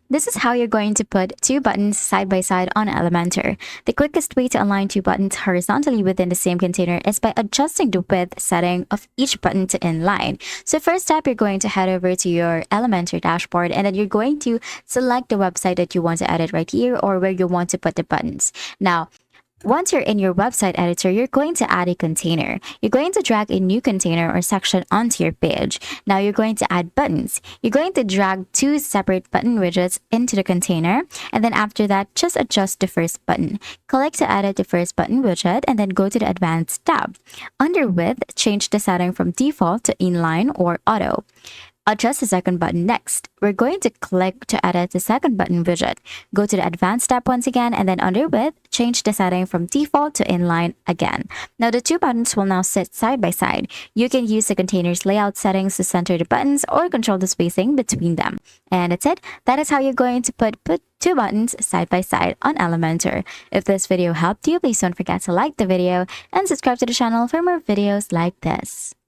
This is how you're going to put two buttons side by side on Elementor. The quickest way to align two buttons horizontally within the same container is by adjusting the width setting of each button to inline. So first step, you're going to head over to your Elementor dashboard, and then you're going to select the website that you want to edit right here or where you want to put the buttons. Now, once you're in your website editor, you're going to add a container. You're going to drag a new container or section onto your page. Now you're going to add buttons. You're going to drag two separate button widgets into the container. And then after that, just adjust the first button. Click to edit the first button widget and then go to the Advanced tab. Under Width, change the setting from default to inline or auto. Adjust the second button next. We're going to click to edit the second button widget. Go to the Advanced tab once again, and then under Width, change the setting from default to inline again. Now the two buttons will now sit side by side. You can use the container's layout settings to center the buttons or control the spacing between them. And that's it. That is how you're going to put two buttons side by side on Elementor. If this video helped you, please don't forget to like the video and subscribe to the channel for more videos like this.